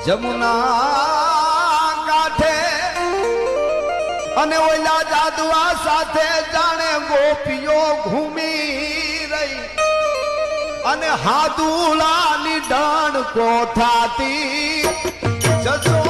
જમુના કાંઠે અને ઓલા જાદવા સાથે જાણે ગોપીઓ ઘૂમી રહી અને હાદુલાની ડણ કોઠાતી જસો